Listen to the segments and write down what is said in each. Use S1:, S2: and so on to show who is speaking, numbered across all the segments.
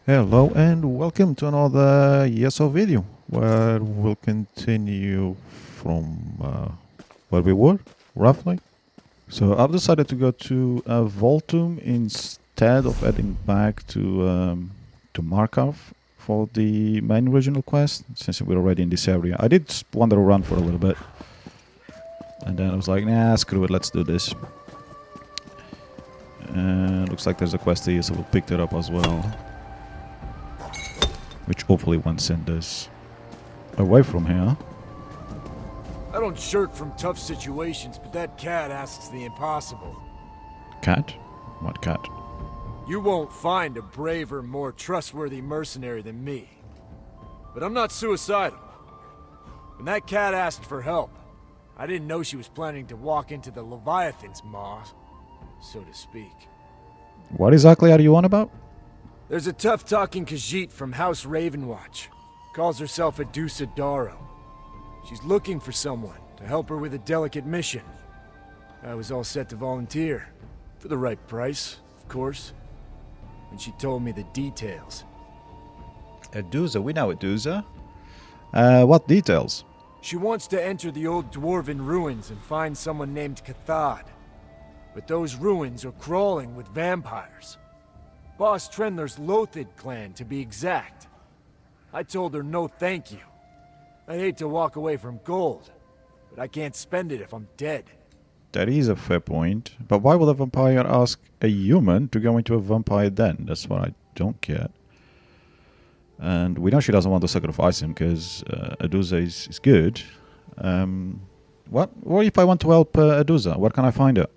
S1: Hello and welcome to another ESO video where we'll continue from where we were, roughly. So I've decided to go to Voltum instead of heading back to Markov for the main regional quest, since we're already in this area. I did wander around for a little bit, and then I was like, nah, screw it, let's do this. Looks like there's a quest here, so we'll pick that up as well. Which hopefully won't send us away from here.
S2: I don't shirk from tough situations, but that cat asks the impossible.
S1: Cat? What cat?
S2: You won't find a braver, more trustworthy mercenary than me. But I'm not suicidal. When that cat asked for help, I didn't know she was planning to walk into the Leviathan's maw, so to speak.
S1: What exactly are you on about?
S2: There's a tough-talking Khajiit from House Ravenwatch. Calls herself a Daro. She's looking for someone to help her with a delicate mission. I was all set to volunteer. For the right price, of course. When she told me the details.
S1: Aduza, we know Aduza. What details?
S2: She wants to enter the old dwarven ruins and find someone named Cathad. But those ruins are crawling with vampires. Boss Trendler's Lothid clan, to be exact. I told her no thank you. I hate to walk away from gold, but I can't spend it if I'm dead.
S1: That is a fair point. But why would a vampire ask a human to go into a vampire den? That's what I don't get. And we know she doesn't want to sacrifice him because Aduza is good. What if I want to help Aduza? Where can I find her?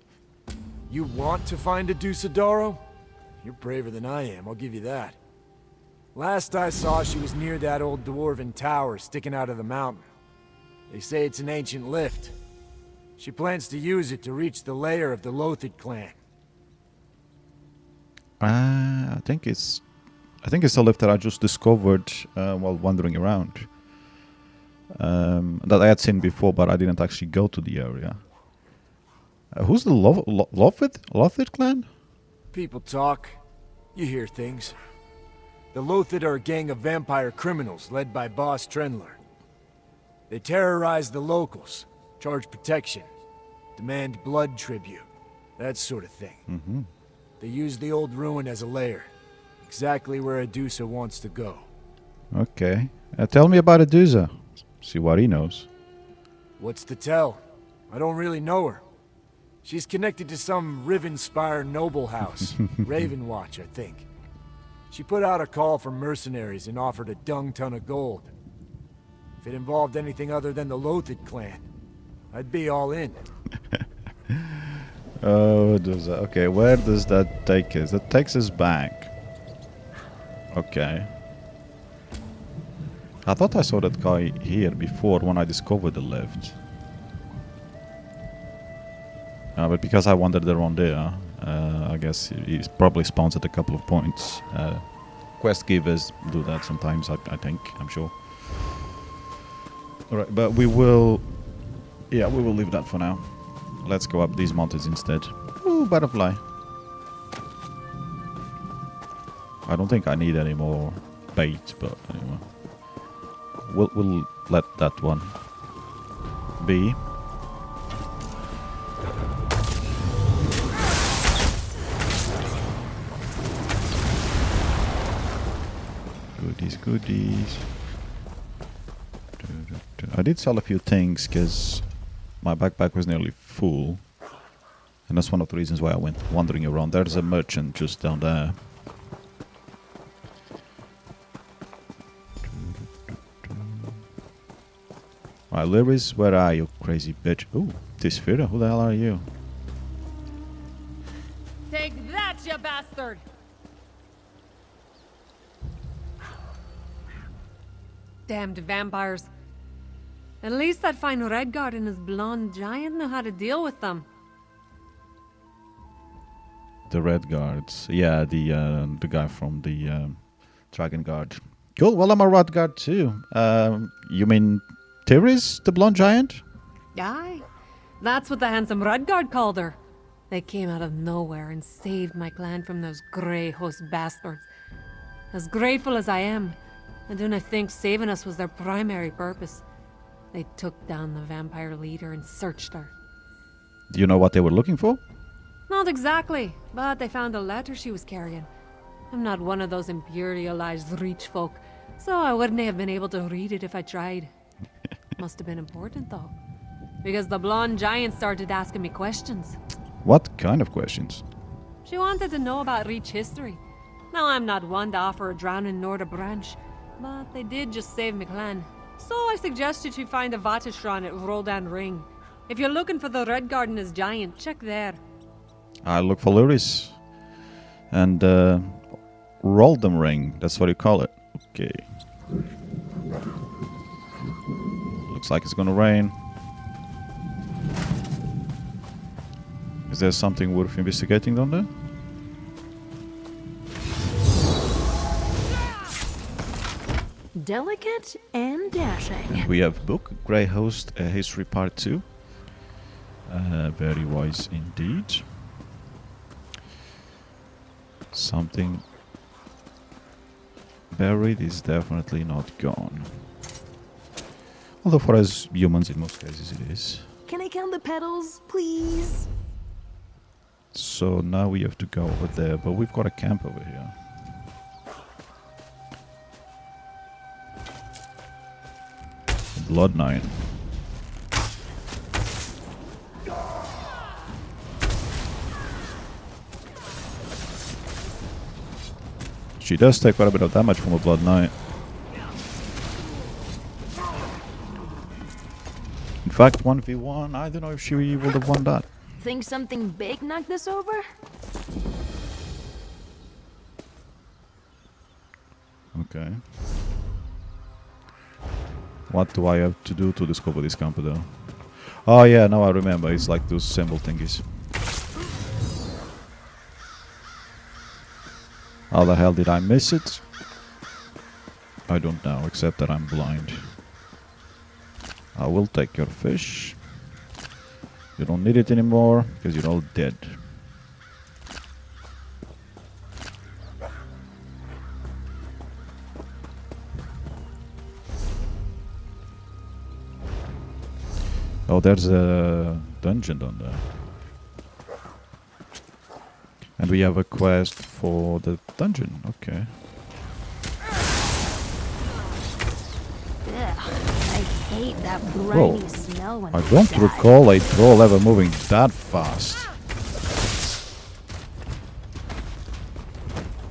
S2: You want to find a Daro? You're braver than I am, I'll give you that. Last I saw, she was near that old dwarven tower sticking out of the mountain. They say it's an ancient lift. She plans to use it to reach the lair of the Lothid clan.
S1: I think it's a lift that I just discovered while wandering around. That I had seen before, but I didn't actually go to the area. Who's the Lothid clan?
S2: People talk. You hear things. The Lothid are a gang of vampire criminals led by Boss Trendler. They terrorize the locals, charge protection, demand blood tribute, that sort of thing. They use the old ruin as a lair, exactly where Adusa wants to go.
S1: Okay. Tell me about Adusa. See what he knows.
S2: What's to tell? I don't really know her. She's connected to some Rivenspire noble house. Ravenwatch, I think. She put out a call for mercenaries and offered a dung ton of gold. If it involved anything other than the Lothid clan, I'd be all in.
S1: Oh, okay, where does that take us? That takes us back. Okay. I thought I saw that guy here before when I discovered the lift. But because I wandered around there, I guess he probably spawns at a couple of points. Quest givers do that sometimes, I think, I'm sure. Alright, but we will leave that for now. Let's go up these mountains instead. Ooh, butterfly. I don't think I need any more bait, but anyway. We'll let that one be. Goodies. I did sell a few things because my backpack was nearly full. And that's one of the reasons why I went wandering around. There's a merchant just down there. Right, Lyris, where are you, crazy bitch? Ooh, Tisfira, who the hell are you?
S3: Take that, you bastard! Damned vampires. At least that fine Redguard and his blonde giant know how to deal with them.
S1: The Red Guards. Yeah, the guy from the Dragon Guard. Cool, well I'm a Red Guard too. You mean Tiris, the blonde giant?
S3: Aye. That's what the handsome Redguard called her. They came out of nowhere and saved my clan from those grey host bastards. As grateful as I am, I do not think saving us was their primary purpose. They took down the vampire leader and searched her.
S1: Do you know what they were looking for?
S3: Not exactly, but they found a letter she was carrying. I'm not one of those imperialized reach folk, so I wouldn't have been able to read it if I tried. Must have been important, though, because the blonde giant started asking me questions.
S1: What kind of questions?
S3: She wanted to know about Reach history. Now, I'm not one to offer a drowning nor to branch, but they did just save my clan. So I suggested she find a Vata shrine at Roldan Ring. If you're looking for the Red Gardener's giant, check there.
S1: I look for Luris. And Roldan Ring, that's what you call it. Okay. Looks like it's gonna rain. Is there something worth investigating down there?
S4: Delicate and dashing.
S1: And we have book, Grey Host, History Part 2. Very wise indeed. Something buried is definitely not gone. Although for us humans in most cases it is.
S4: Can I count the petals, please?
S1: So now we have to go over there, but we've got a camp over here. Blood Knight. She does take quite a bit of damage from a Blood Knight. In fact, 1v1, I don't know if she would have won that.
S4: Think something big knocked this over?
S1: Okay. What do I have to do to discover this camp though? Oh yeah, now I remember. It's like those symbol thingies. How the hell did I miss it? I don't know, except that I'm blind. I will take your fish. You don't need it anymore, because you're all dead. Oh, there's a dungeon down there. And we have a quest for the dungeon, okay.
S4: Ugh, I hate that briny
S1: Whoa.
S4: smell when
S1: I
S4: they
S1: don't
S4: die.
S1: recall a troll ever moving that fast.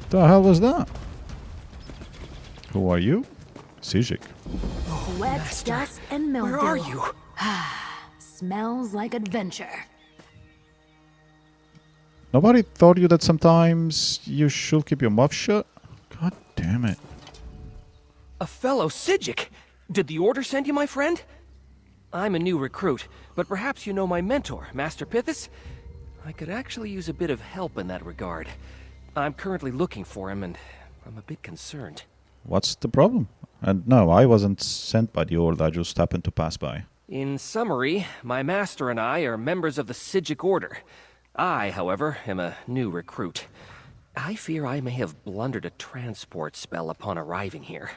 S1: The hell was that? Who are you? Sijik.
S4: Wet
S2: Master,
S4: dust and mildew.
S2: Where are you?
S4: Smells like adventure.
S1: Nobody told you that sometimes you should keep your mouth shut? God damn it.
S5: A fellow Sijik? Did the Order send you, my friend? I'm a new recruit, but perhaps you know my mentor, Master Pithis? I could actually use a bit of help in that regard. I'm currently looking for him, and I'm a bit concerned.
S1: What's the problem? And no, I wasn't sent by the Order, I just happened to pass by.
S5: In summary, my master and I are members of the Sijik Order. I, however, am a new recruit. I fear I may have blundered a transport spell upon arriving here.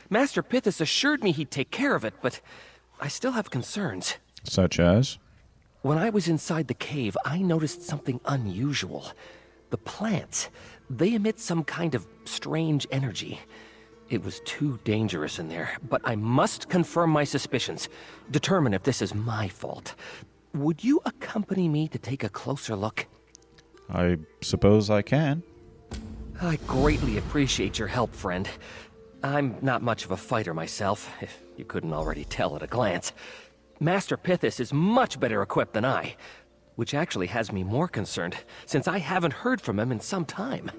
S5: Master Pithis assured me he'd take care of it, but I still have concerns.
S1: Such as?
S5: When I was inside the cave, I noticed something unusual. The plants, they emit some kind of strange energy. It was too dangerous in there, but I must confirm my suspicions, determine if this is my fault. Would you accompany me to take a closer look?
S1: I suppose I can.
S5: I greatly appreciate your help, friend. I'm not much of a fighter myself, if you couldn't already tell at a glance. Master Pithis is much better equipped than I, which actually has me more concerned, since I haven't heard from him in some time.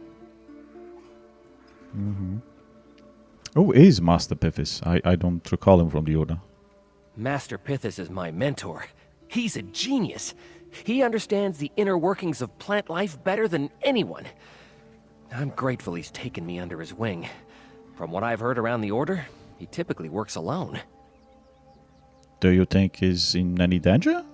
S1: Who is Master Pithis? I don't recall him from the Order.
S5: Master Pithis is my mentor. He's a genius. He understands the inner workings of plant life better than anyone. I'm grateful he's taken me under his wing. From what I've heard around the Order, he typically works alone.
S1: Do you think he's in any danger?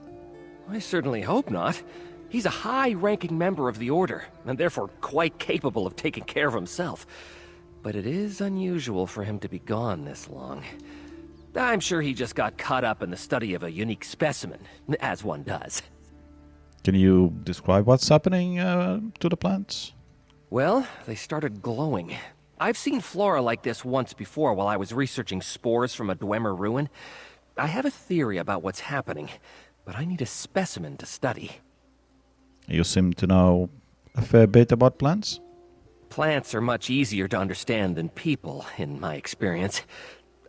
S5: I certainly hope not. He's a high-ranking member of the Order, and therefore quite capable of taking care of himself. but it is unusual for him to be gone this long. I'm sure he just got caught up in the study of a unique specimen, as one does.
S1: Can you describe what's happening to the plants?
S5: Well, they started glowing. I've seen flora like this once before while I was researching spores from a Dwemer ruin. I have a theory about what's happening, but I need a specimen to study.
S1: You seem to know a fair bit about plants.
S5: Plants are much easier to understand than people, in my experience.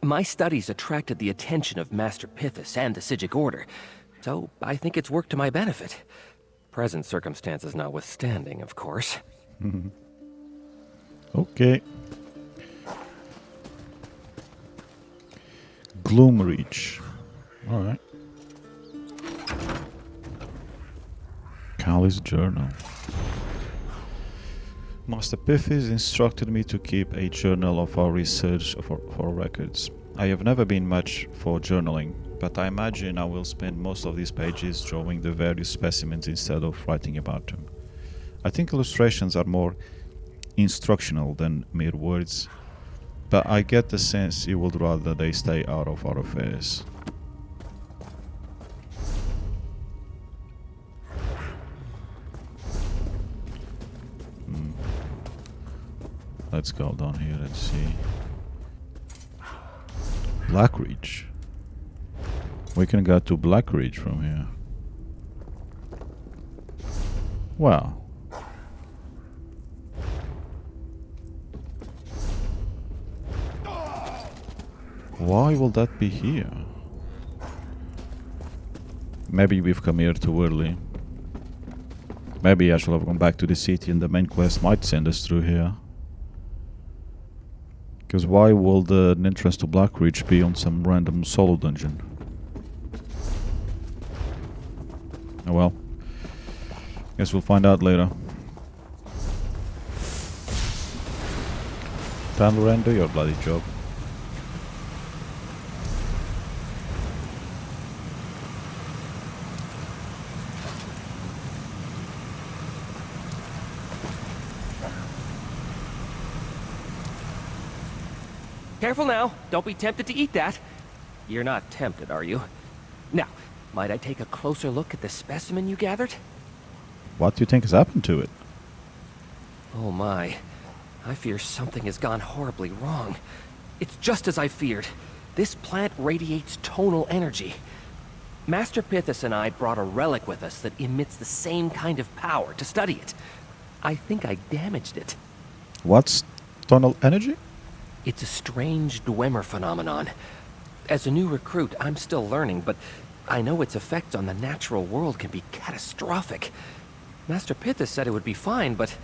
S5: My studies attracted the attention of Master Pythis and the Psijic Order, so I think it's worked to my benefit. Present circumstances notwithstanding, of course.
S1: Okay. Gloom Reach. Alright. Kali's journal. Master Pythis instructed me to keep a journal of our research for records. I have never been much for journaling, but I imagine I will spend most of these pages drawing the various specimens instead of writing about them. I think illustrations are more instructional than mere words, but I get the sense you would rather they stay out of our affairs. Let's go down here and see. Blackridge. We can go to Blackridge from here. Wow. Why will that be here? Maybe we've come here too early. Maybe I should have gone back to the city and the main quest might send us through here. Because why will the entrance to Blackridge be on some random solo dungeon? Oh well. Guess we'll find out later. Tanluren, do your bloody job.
S5: Careful now, don't be tempted to eat that. You're not tempted, are you? Now, might I take a closer look at the specimen you gathered?
S1: What do you think has happened to it?
S5: Oh my, I fear something has gone horribly wrong. It's just as I feared. This plant radiates tonal energy. Master Pythis and I brought a relic with us that emits the same kind of power to study it. I think I damaged it.
S1: What's tonal energy?
S5: It's a strange Dwemer phenomenon. As a new recruit, I'm still learning, but I know its effects on the natural world can be catastrophic. Master Pythis said it would be fine, but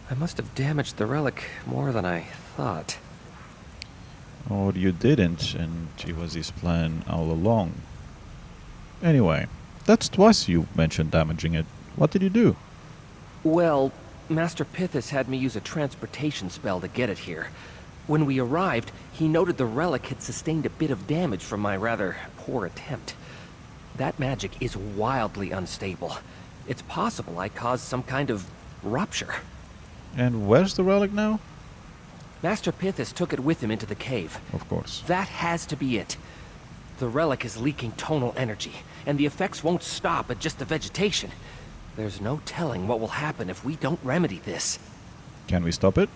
S5: I must have damaged the relic more than I thought.
S1: Or you didn't, and it was his plan all along. Anyway, that's twice you mentioned damaging it. What did you do?
S5: Well, Master Pythis had me use a transportation spell to get it here. When we arrived, he noted the relic had sustained a bit of damage from my rather poor attempt. That magic is wildly unstable. It's possible I caused some kind of rupture.
S1: And where's the relic now?
S5: Master Pythis took it with him into the cave.
S1: Of course.
S5: That has to be it. The relic is leaking tonal energy, and the effects won't stop at just the vegetation. There's no telling what will happen if we don't remedy this.
S1: Can we stop it?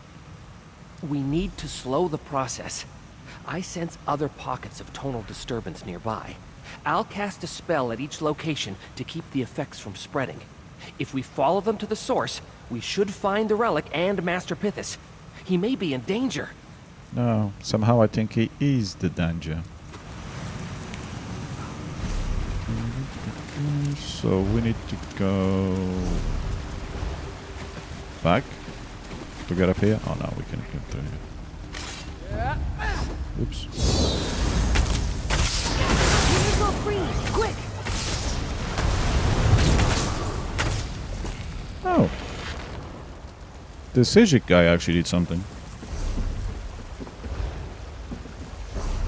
S5: We need to slow the process. I sense other pockets of tonal disturbance nearby. I'll cast a spell at each location to keep the effects from spreading. If we follow them to the source, we should find the relic and Master Pythis. He may be in danger.
S1: No, somehow I think he is the danger. So we need to go back to get up here. Oh no, we can get through here. Oops.
S4: Go free, quick!
S1: Oh. The Psijic guy actually did something.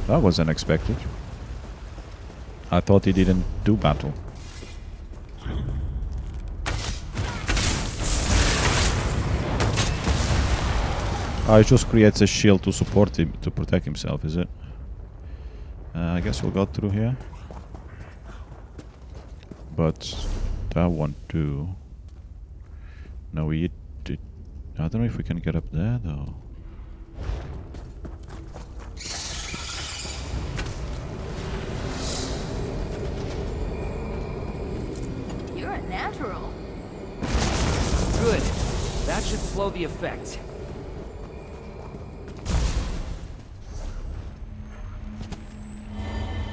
S1: That was unexpected. I thought he didn't do battle. it just creates a shield to support him, to protect himself, is it? I guess we'll go through here. But that won't do. No, we did. I don't know if we can get up there though.
S4: You're a natural.
S5: Good. That should slow the effect.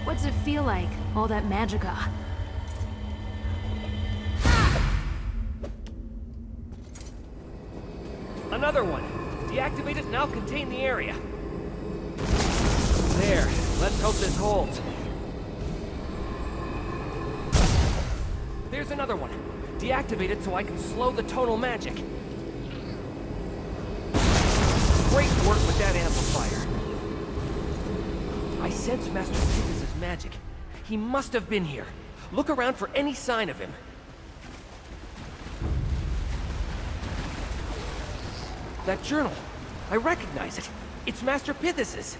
S4: What's it feel like, all that magicka?
S5: Another one. Deactivate it and I'll contain the area. There. Let's hope this holds. There's another one. Deactivate it so I can slow the tonal magic. Great work with that amplifier. I sense Master Pithis' magic. He must have been here. Look around for any sign of him. That journal. I recognize it. It's Master Pithis'.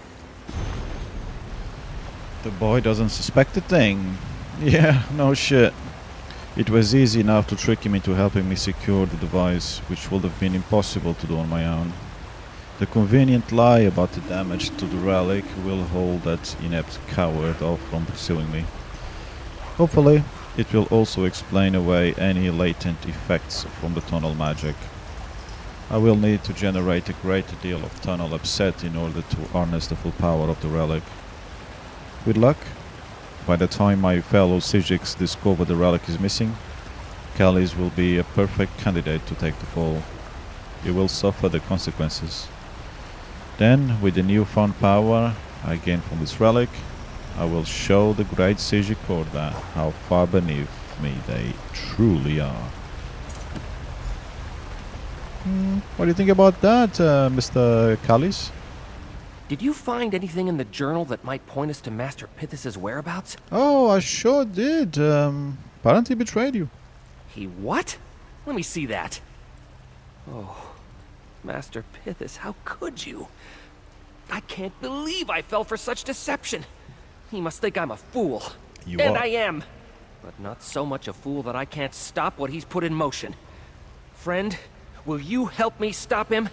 S1: The boy doesn't suspect a thing. Yeah, no shit. It was easy enough to trick him into helping me secure the device, which would have been impossible to do on my own. The convenient lie about the damage to the relic will hold that inept coward off from pursuing me. Hopefully, it will also explain away any latent effects from the tunnel magic. I will need to generate a great deal of tunnel upset in order to harness the full power of the relic. With luck, by the time my fellow Sijiks discover the relic is missing, Callis will be a perfect candidate to take the fall. He will suffer the consequences. Then, with the newfound power I gain from this relic, I will show the great Sijik Horda how far beneath me they truly are. What do you think about that, Mr. Callis?
S5: Did you find anything in the journal that might point us to Master Pithis' whereabouts?
S1: Oh, I sure did. Apparently betrayed you.
S5: He what? Let me see that. Oh, Master Pithis, how could you? I can't believe I fell for such deception. He must think I'm a fool. And I am. But not so much a fool that I can't stop what he's put in motion. Friend, will you help me stop him?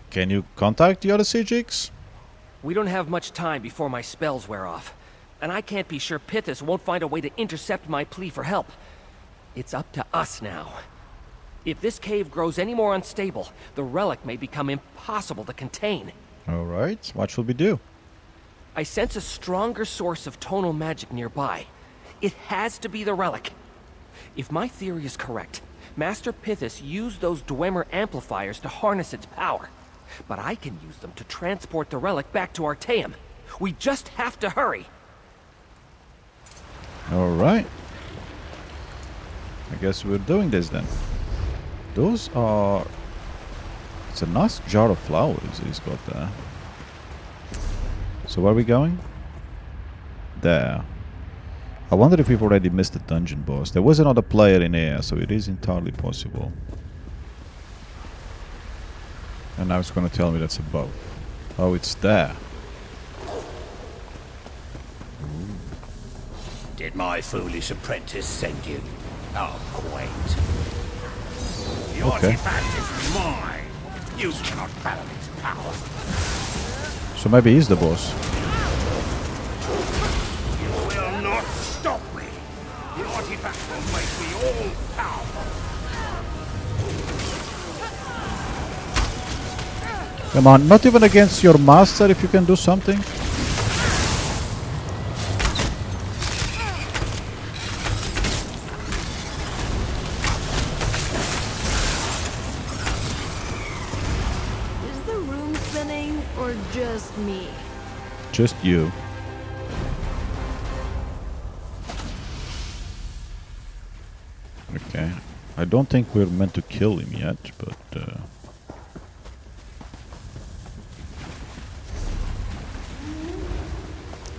S1: Can you contact the other Sijiks?
S5: We don't have much time before my spells wear off. And I can't be sure Pithis won't find a way to intercept my plea for help. It's up to us now. If this cave grows any more unstable, the relic may become impossible to contain.
S1: Alright, what should we do?
S5: I sense a stronger source of tonal magic nearby. It has to be the relic. If my theory is correct, Master Pithis used those Dwemer amplifiers to harness its power. But I can use them to transport the relic back to Artaeum. We just have to hurry.
S1: Alright. I guess we're doing this then. Those are... It's a nice jar of flowers he's got there. So where are we going? There. I wonder if we've already missed the dungeon boss. There was another player in here, so it is entirely possible. And now it's going to tell me that's above. Oh, it's there.
S6: Did my foolish apprentice send you? Oh, quaint. The artifact is mine. You cannot fathom its power.
S1: So maybe he's the boss.
S6: You will not stop me. The artifact will make me all powerful.
S1: Come on, not even against your master if you can do something.
S4: Is the room spinning, or just me?
S1: Just you. Okay. I don't think we're meant to kill him yet, but...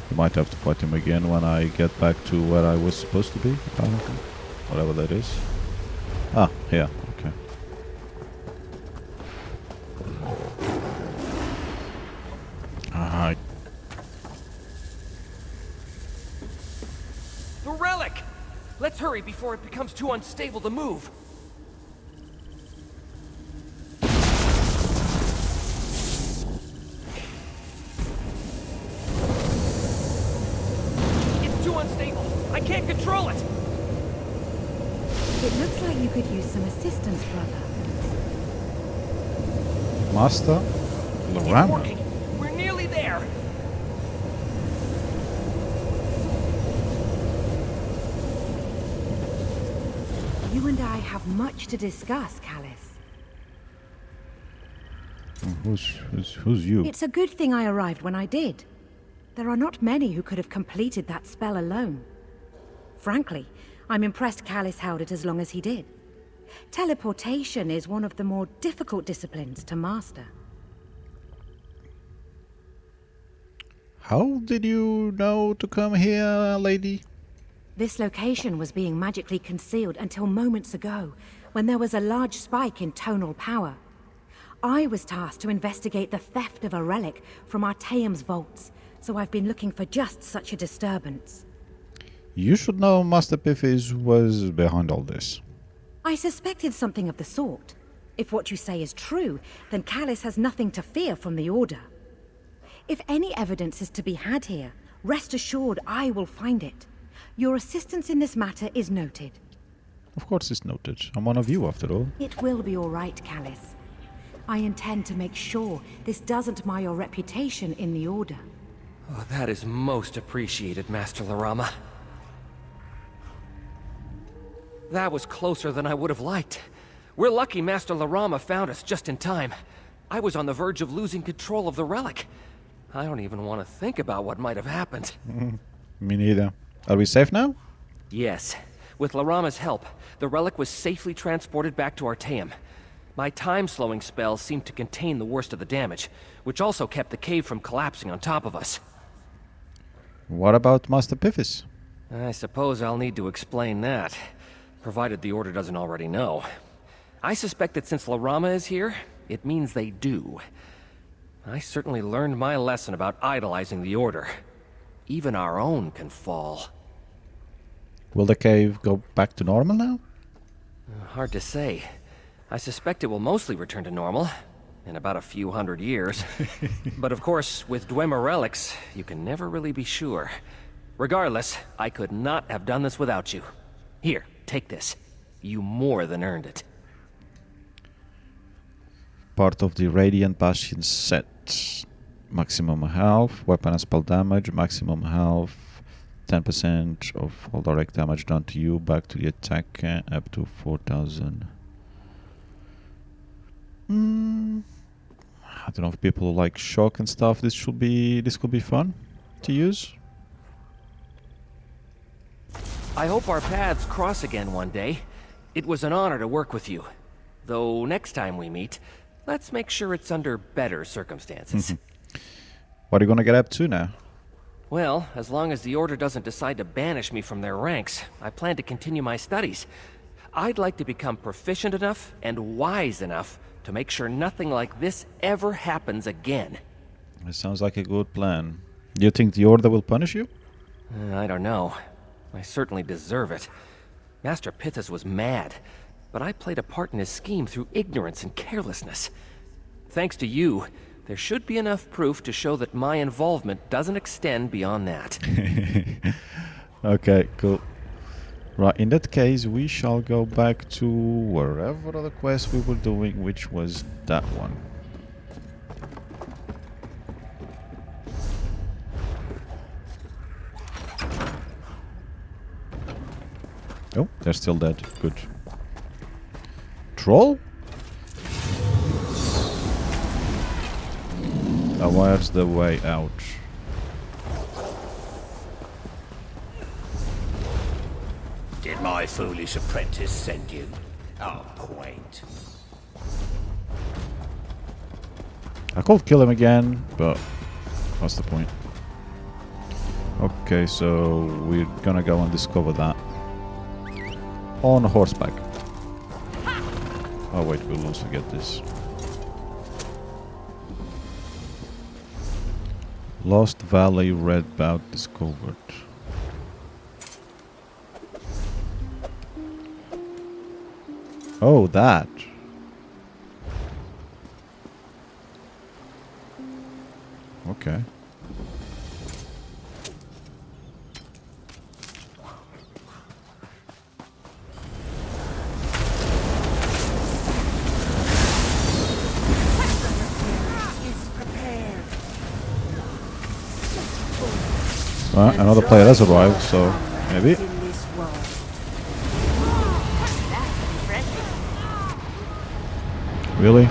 S1: we might have to fight him again when I get back to where I was supposed to be, apparently. Whatever that is. Ah, yeah, okay.
S5: Let's hurry before it becomes too unstable to move. It's too unstable. I can't control it.
S7: It looks like you could use some assistance, brother.
S1: Master
S5: It's
S1: Lorama.
S5: working. We're nearly there.
S7: You and I have much to discuss, Callus.
S1: Who's you?
S7: It's a good thing I arrived when I did. There are not many who could have completed that spell alone. Frankly, I'm impressed Callus held it as long as he did. Teleportation is one of the more difficult disciplines to master.
S1: How did you know to come here, lady?
S7: This location was being magically concealed until moments ago, when there was a large spike in tonal power. I was tasked to investigate the theft of a relic from Artaeum's vaults, so I've been looking for just such a disturbance.
S1: You should know Master Piffis was behind all this.
S7: I suspected something of the sort. If what you say is true, then Callus has nothing to fear from the Order. If any evidence is to be had here, rest assured I will find it. Your assistance in this matter is noted.
S1: Of course it's noted. I'm one of you, after all.
S7: It will be all right, Callus. I intend to make sure this doesn't mar your reputation in the Order.
S5: Oh, that is most appreciated, Master Lorama. That was closer than I would have liked. We're lucky Master Lorama found us just in time. I was on the verge of losing control of the relic. I don't even want to think about what might have happened.
S1: Me neither. Are we safe now?
S5: Yes. With Lorama's help, the relic was safely transported back to Artaeum. My time-slowing spell seemed to contain the worst of the damage, which also kept the cave from collapsing on top of us.
S1: What about Master Piffis?
S5: I suppose I'll need to explain that, provided the Order doesn't already know. I suspect that since Lorama is here, it means they do. I certainly learned my lesson about idolizing the Order. Even our own can fall.
S1: Will the cave go back to normal now?
S5: Hard to say. I suspect it will mostly return to normal, in about a few hundred years. But of course, with Dwemer relics, you can never really be sure. Regardless, I could not have done this without you. Here, take this. You more than earned it.
S1: Part of the Radiant Bastion set. Maximum health, weapon and spell damage, maximum health, 10% of all direct damage done to you, back to the attacker, up to 4,000. I don't know if people like shock and stuff. This could be fun to use.
S5: I hope our paths cross again one day. It was an honor to work with you. Though next time we meet, let's make sure it's under better circumstances.
S1: What are you gonna get up to now?
S5: Well, as long as the Order doesn't decide to banish me from their ranks, I plan to continue my studies. I'd like to become proficient enough and wise enough to make sure nothing like this ever happens again.
S1: It sounds like a good plan. Do you think the Order will punish you?
S5: I don't know. I certainly deserve it. Master Pithis was mad, but I played a part in his scheme through ignorance and carelessness. Thanks to you, there should be enough proof to show that my involvement doesn't extend beyond that.
S1: Okay, cool. Right, in that case, we shall go back to wherever the quest we were doing, which was that one. Oh, they're still dead. Good. Troll? Where's the way out?
S6: Did my foolish apprentice send you? How quaint.
S1: I could kill him again, but what's the point? Okay, so we're gonna go and discover that. On horseback. Oh wait, we'll also get this. Lost Valley Red Bout discovered. Oh, that. Okay. Another player has arrived, so maybe. Really?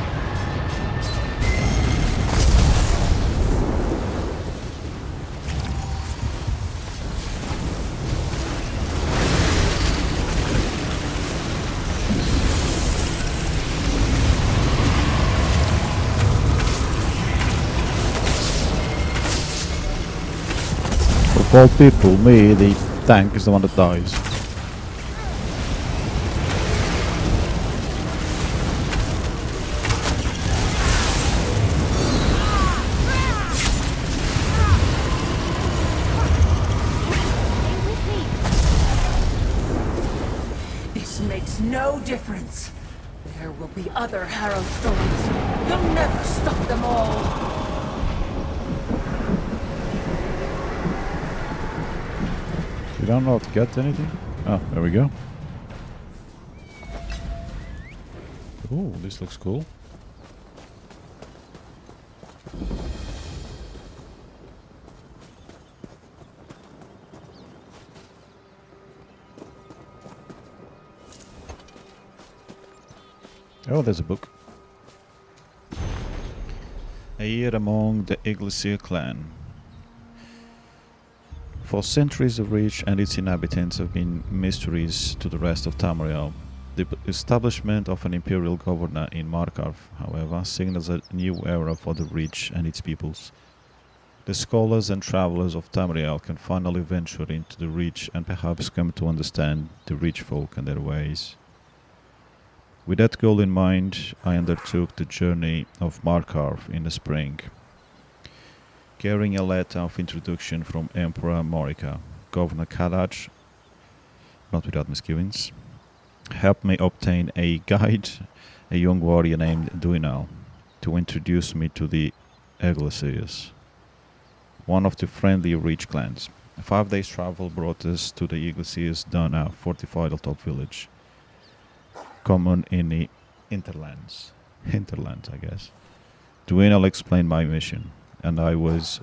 S1: Of all people, me, the tank, is the one that dies.
S8: This makes no difference. There will be other Harrow stories. You'll never stop them all.
S1: You don't know how to get anything? Oh, there we go. Oh, this looks cool. Oh, there's a book. A year among the Iglesia clan. For centuries the Reach and its inhabitants have been mysteries to the rest of Tamriel. The establishment of an imperial governor in Markarth, however, signals a new era for the Reach and its peoples. The scholars and travelers of Tamriel can finally venture into the Reach and perhaps come to understand the Reach folk and their ways. With that goal in mind, I undertook the journey of Markarth in the spring, carrying a letter of introduction from Emperor Morica. Governor Kadaj, not without misgivings, helped me obtain a guide, a young warrior named Duinal, to introduce me to the Iglesias, one of the friendly Reach clans. A 5 days travel brought us to the Iglesias Dana fortified hilltop village, common in the hinterlands, I guess. Duinal explained my mission, and I was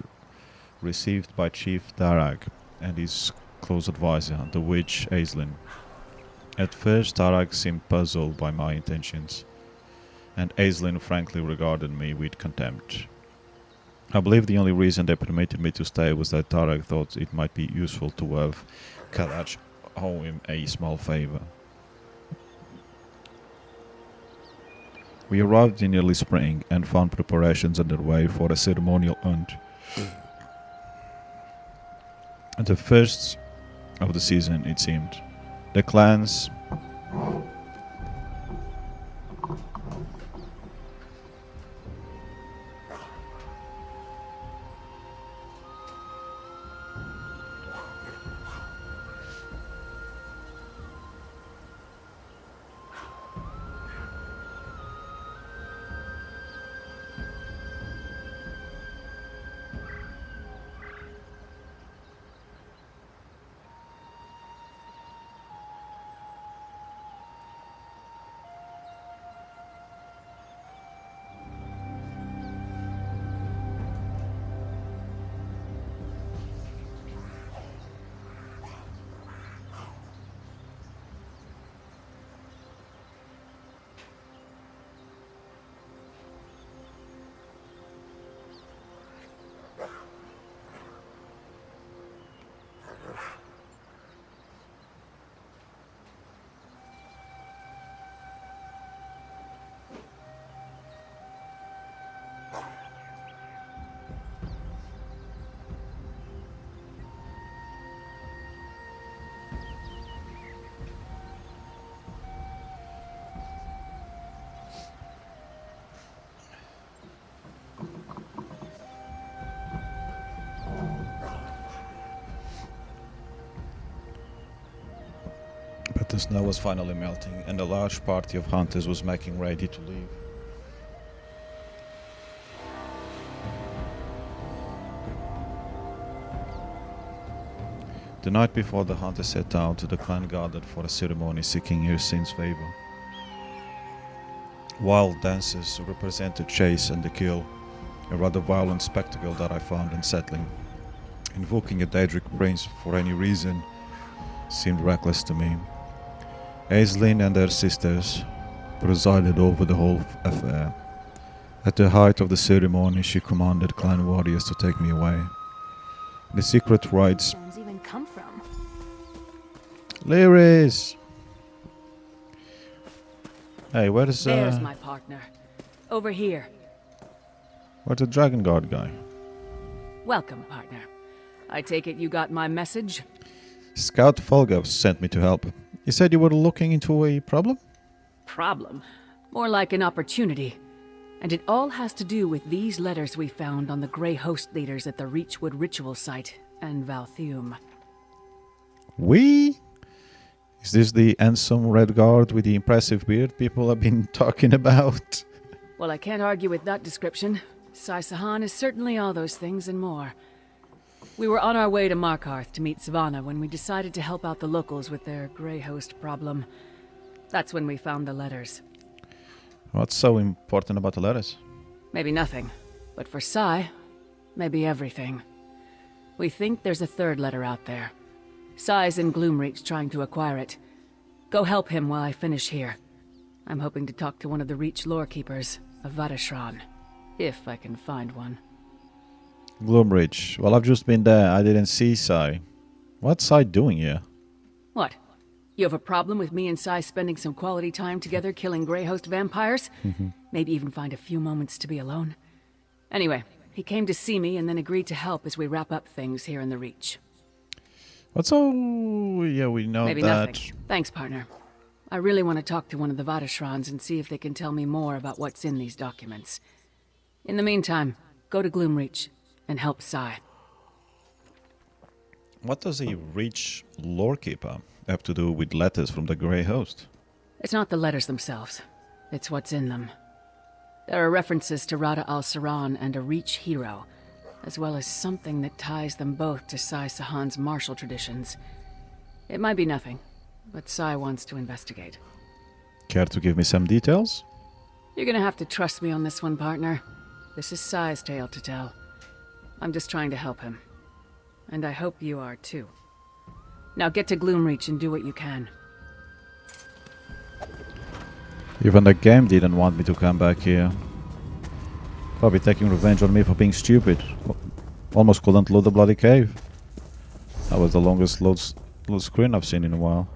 S1: received by Chief Darag and his close advisor, the witch Aislinn. At first, Darag seemed puzzled by my intentions, and Aislinn frankly regarded me with contempt. I believe the only reason they permitted me to stay was that Darag thought it might be useful to have Kadaj owe him a small favor. We arrived in early spring and found preparations underway for a ceremonial hunt. The first of the season, it seemed. The clans The snow was finally melting, and a large party of hunters was making ready to leave. The night before the hunters set out, the clan gathered for a ceremony seeking Hircin's favor. Wild dances represented chase and the kill, a rather violent spectacle that I found unsettling. Invoking a Daedric prince for any reason seemed reckless to me. Aislinn and her sisters presided over the whole affair. At the height of the ceremony, she commanded clan warriors to take me away. The secret rites...
S4: Stones even come from?
S1: Lyris! Hey, where's
S8: There's my partner. Over here.
S1: where's the Dragon Guard guy?
S8: Welcome, partner. I take it you got my message?
S1: Scout Folgov sent me to help. He said you were looking into a problem?
S8: Problem. More like an opportunity. And it all has to do with these letters we found on the Grey Host leaders at the Reachwood ritual site and Valthume.
S1: We? Is this the handsome red guard with the impressive beard people have been talking about?
S8: Well, I can't argue with that description. Sai Sahan is certainly all those things and more. We were on our way to Markarth to meet Savannah when we decided to help out the locals with their Grey Host problem. That's when we found the letters.
S1: What's so important about the letters?
S8: Maybe nothing. But for Sai, maybe everything. We think there's a third letter out there. Sai's in Gloomreach trying to acquire it. Go help him while I finish here. I'm hoping to talk to one of the Reach lorekeepers, a Vatashran. If I can find one.
S1: Gloomreach. Well, I've just been there. I didn't see Sai. What's Sai doing here?
S8: What? You have a problem with me and Sai spending some quality time together killing Grey Host vampires? Maybe even find a few moments to be alone? Anyway, he came to see me and then agreed to help as we wrap up things here in the Reach.
S1: What's so... yeah, we know
S8: Maybe
S1: that...
S8: nothing. Thanks, partner. I really want to talk to one of the Vatashrans and see if they can tell me more about what's in these documents. In the meantime, go to Gloomreach and help Sai.
S1: What does a Reach lorekeeper have to do with letters from the Grey Host?
S8: It's not the letters themselves. It's what's in them. There are references to Rada al-Saran and a Reach hero, as well as something that ties them both to Sai Sahan's martial traditions. It might be nothing, but Sai wants to investigate.
S1: Care to give me some details?
S8: You're gonna have to trust me on this one, partner. This is Sai's tale to tell. I'm just trying to help him. And I hope you are too. Now get to Gloomreach and do what you can.
S1: Even the game didn't want me to come back here. Probably taking revenge on me for being stupid. Almost couldn't load the bloody cave. That was the longest load screen I've seen in a while.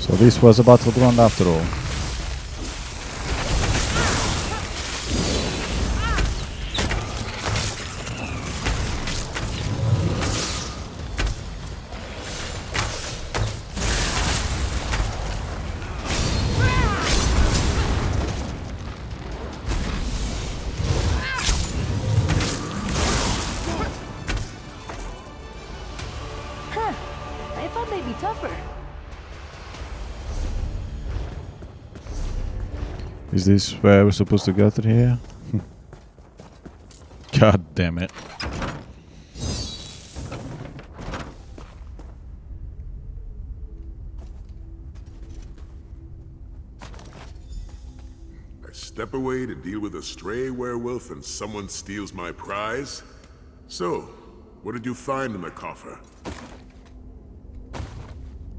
S1: So this was a battleground after all.
S4: I thought they'd be tougher.
S1: Is this where we're supposed to go through here? God damn it.
S9: I step away to deal with a stray werewolf and someone steals my prize? So, what did you find in the coffer?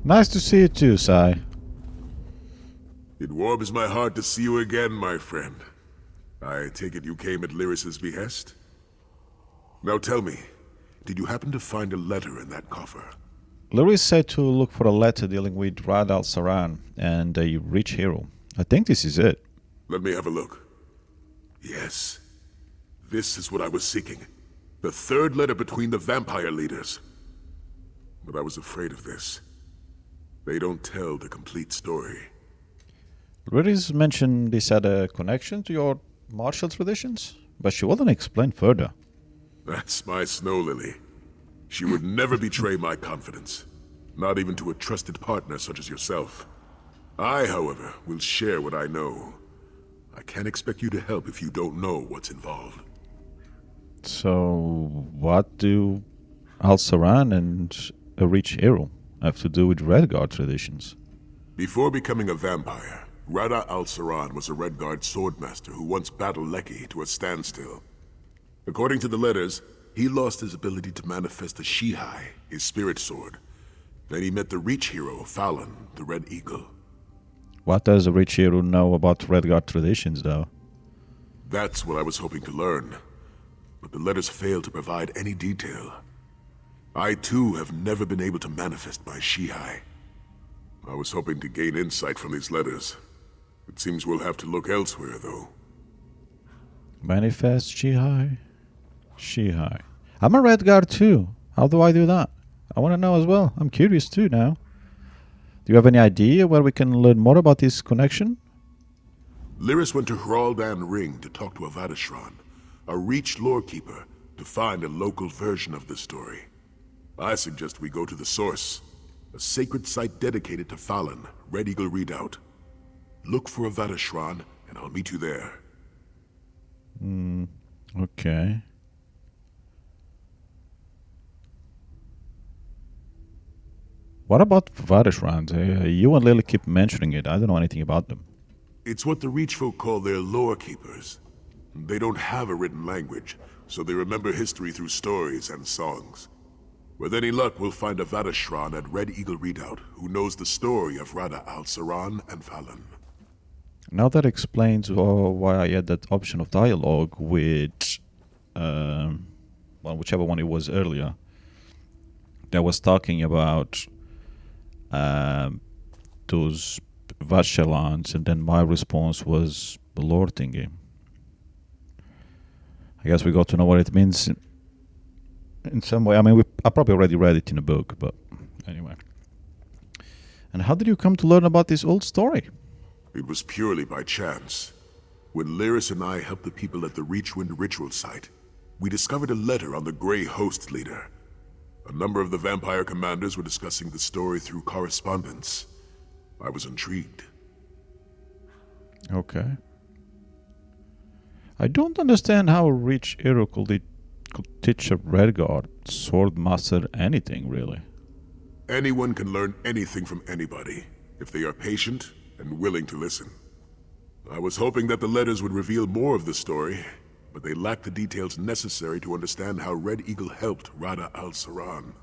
S1: Nice to see you too, Sai.
S9: It warms my heart to see you again, my friend. I take it you came at Lyris's behest? Now tell me, did you happen to find a letter in that coffer?
S1: Lyris said to look for a letter dealing with Rad al-Saran and a Reach hero. I think this is it.
S9: Let me have a look. Yes. This is what I was seeking. The third letter between the vampire leaders. But I was afraid of this. They don't tell the complete story.
S1: Lyris mentioned this had a connection to your martial traditions? But she wasn't explained further.
S9: That's my snow lily. She would never betray my confidence. Not even to a trusted partner such as yourself. I, however, will share what I know. I can't expect you to help if you don't know what's involved.
S1: So, what do Al-Saran and a rich hero have to do with Redguard traditions?
S9: Before becoming a vampire, Rada Al-Saran was a Redguard swordmaster who once battled Leki to a standstill. According to the letters, he lost his ability to manifest the Shihai, his spirit sword. Then he met the Reach hero, Fallon, the Red Eagle.
S1: What does a rich hero know about Redguard traditions, though?
S9: That's what I was hoping to learn. But the letters fail to provide any detail. I, too, have never been able to manifest my Shihai. I was hoping to gain insight from these letters. It seems we'll have to look elsewhere, though.
S1: Manifest Shihai? Shihai. I'm a Redguard too. How do I do that? I want to know as well. I'm curious too now. Do you have any idea where we can learn more about this connection?
S9: Lyris went to Hraldan Ring to talk to Avadashran, a Reach lorekeeper, to find a local version of the story. I suggest we go to the source, a sacred site dedicated to Fallon, Red Eagle Redoubt. Look for Avadashran, and I'll meet you there.
S1: Okay. What about Vadashran? You and Lily keep mentioning it. I don't know anything about them.
S9: It's what the Reach folk call their lore keepers. They don't have a written language, so they remember history through stories and songs. With any luck, we'll find a Vadashran at Red Eagle Redoubt who knows the story of Rada Al-Saran and Fallon.
S1: Now that explains why I had that option of dialogue with, well, whichever one it was earlier, that was talking about those Vashalans, and then my response was the lore thingy. I guess we got to know what it means in some way. I mean, I probably already read it in a book, but anyway. And how did you come to learn about this old story?
S9: It was purely by chance. When Lyris and I helped the people at the Reachwind ritual site, we discovered a letter on the Grey Host leader. A number of the vampire commanders were discussing the story through correspondence. I was intrigued.
S1: Okay. I don't understand how a rich hero could teach a Redguard sword master anything, really.
S9: Anyone can learn anything from anybody, if they are patient and willing to listen. I was hoping that the letters would reveal more of the story, but they lacked the details necessary to understand how Red Eagle helped Rada Al-Saran.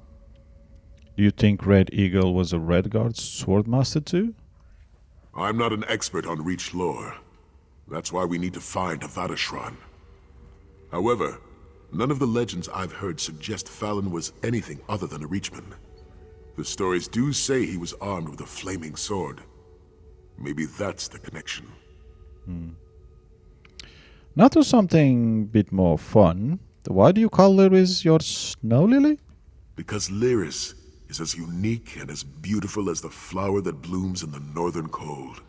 S1: Do you think Red Eagle was a Redguard swordmaster too?
S9: I'm not an expert on Reach lore. That's why we need to find Avadashran. However, none of the legends I've heard suggest Fallon was anything other than a Reachman. The stories do say he was armed with a flaming sword. Maybe that's the connection.
S1: Now to something a bit more fun. Why do you call Lyris your snow lily?
S9: Because Lyris is as unique and as beautiful as the flower that blooms in the northern cold.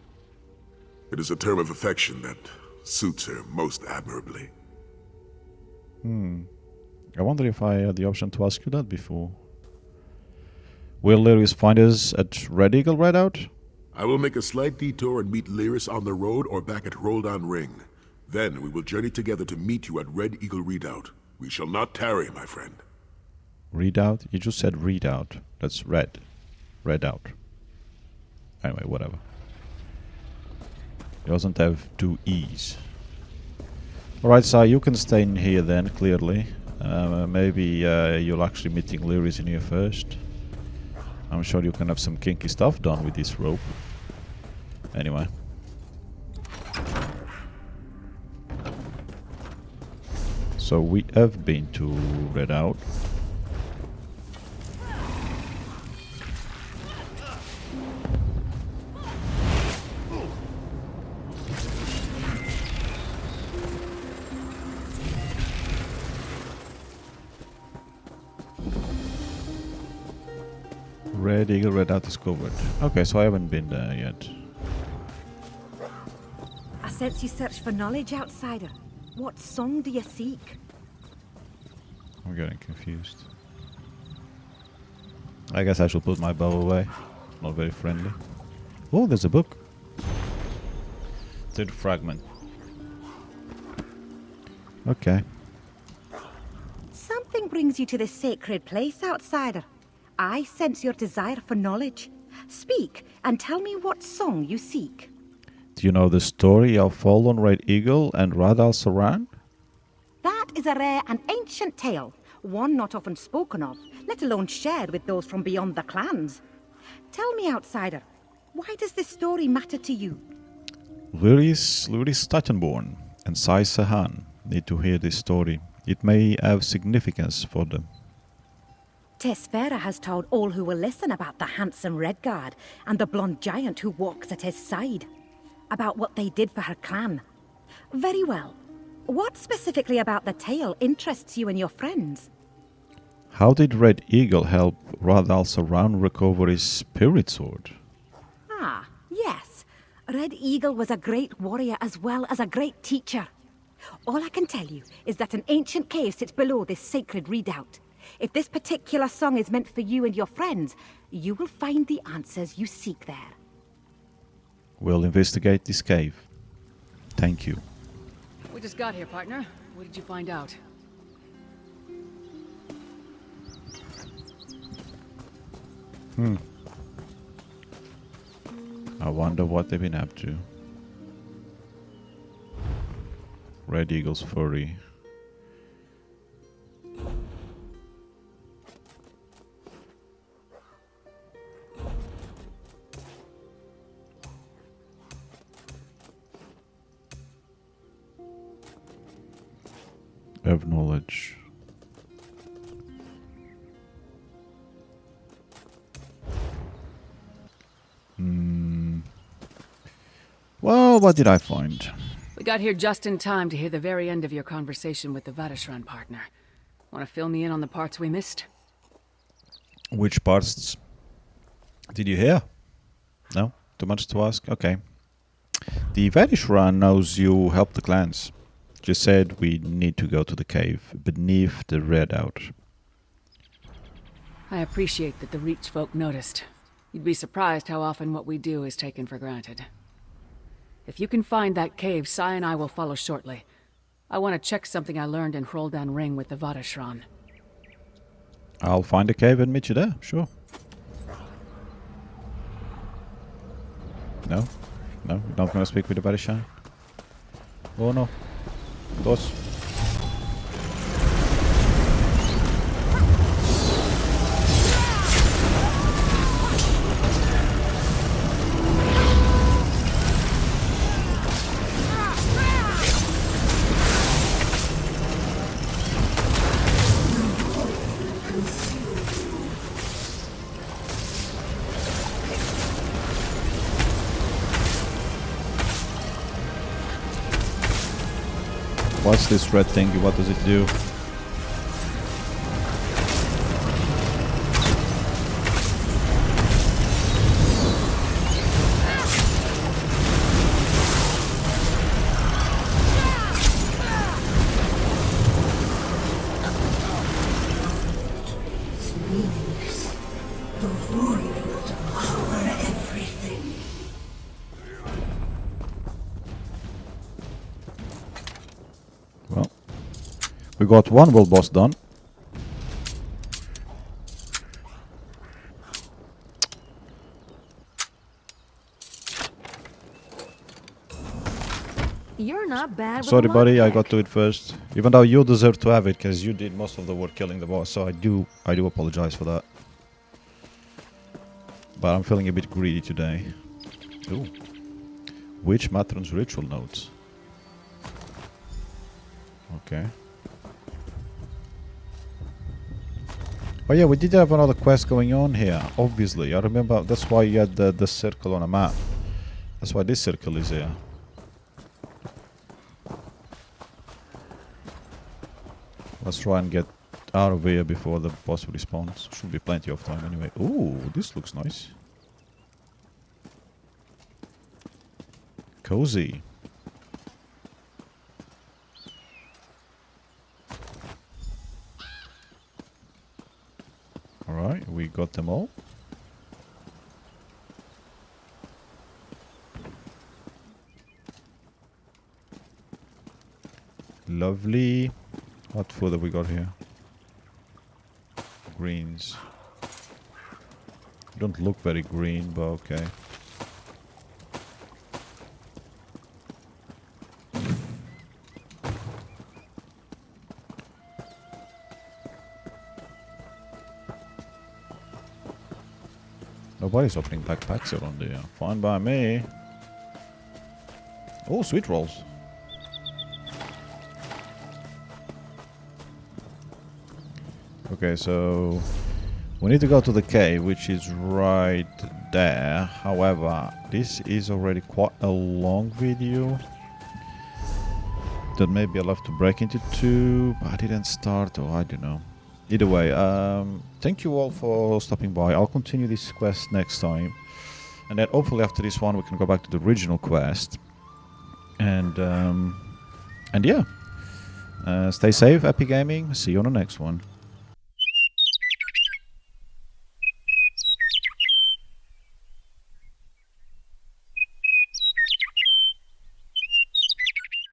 S9: It is a term of affection that suits her most admirably.
S1: I wonder if I had the option to ask you that before. Will Lyris find us at Red Eagle Redoubt?
S9: I will make a slight detour and meet Lyris on the road or back at Hraldan Ring. Then we will journey together to meet you at Red Eagle Redoubt. We shall not tarry, my friend.
S1: Redoubt? You just said Redoubt. That's red. Redoubt. Anyway, whatever. It doesn't have two E's. Alright, so you can stay in here then, clearly. Maybe you'll actually meeting Lyris in here first. I'm sure you can have some kinky stuff done with this rope. Anyway. So we have been to Redoubt. Red Eagle Redoubt discovered. Okay, so I haven't been there yet.
S7: I sense you search for knowledge, outsider. What song do you seek?
S1: I'm getting confused. I guess I should put my bow away. Not very friendly. Oh, there's a book. Third fragment. Okay.
S7: Something brings you to this sacred place, outsider. I sense your desire for knowledge. Speak, and tell me what song you seek.
S1: Do you know the story of Fallen Red Eagle and Radal Saran?
S7: That is a rare and ancient tale, one not often spoken of, let alone shared with those from beyond the clans. Tell me, outsider, why does this story matter to you?
S1: Luris Statenborn and Sai Sahan need to hear this story. It may have significance for them.
S7: Tesfera has told all who will listen about the handsome Redguard and the blonde giant who walks at his side. About what they did for her clan. Very well. What specifically about the tale interests you and your friends?
S1: How did Red Eagle help Radal Saran recover his spirit sword?
S7: Ah, yes. Red Eagle was a great warrior as well as a great teacher. All I can tell you is that an ancient cave sits below this sacred redoubt. If this particular song is meant for you and your friends, you will find the answers you seek there.
S1: We'll investigate this cave. Thank you.
S8: We just got here, partner. What did you find out?
S1: I wonder what they've been up to. Red Eagle's furry. Have knowledge. Well, what did I find?
S8: We got here just in time to hear the very end of your conversation with the Vadashran partner. Want to fill me in on the parts we missed?
S1: Which parts did you hear? No? Too much to ask? Okay. The Vadashran knows you helped the clans. Just said we need to go to the cave beneath the redoubt.
S8: I appreciate that the Reach folk noticed. You'd be surprised how often what we do is taken for granted. If you can find that cave, Sai and I will follow shortly. I want to check something I learned in Hroldan Ring with the Vadashran.
S1: I'll find a cave and meet you there, sure. No? No? You're not gonna speak with the Vadashran? Oh no. Dos. What's this red thing? What does it do? Well, we got one world boss done.
S3: You're not bad with
S1: Sorry,
S3: a
S1: buddy, I
S3: lockpick.
S1: got to it first. Even though you deserve to have it, because you did most of the work killing the boss, so I do apologize for that. But I'm feeling a bit greedy today. Ooh. Witch Matron's ritual notes. Okay. Oh yeah, we did have another quest going on here, obviously. I remember, that's why you had the circle on a map. That's why this circle is here. Let's try and get out of here before the boss respawns. Should be plenty of time anyway. Ooh, this looks nice. we got them all. Lovely. What food have we got here? Greens. Don't look very green, but okay. Nobody's opening backpacks around here. Fine by me. Oh, sweet rolls. Okay, so we need to go to the cave, which is right there. However, this is already quite a long video that maybe I'll have to break into two, but I didn't start, or I don't know. Either way, thank you all for stopping by. I'll continue this quest next time, and then hopefully after this one we can go back to the original quest. And yeah, stay safe, happy gaming. See you on the next one.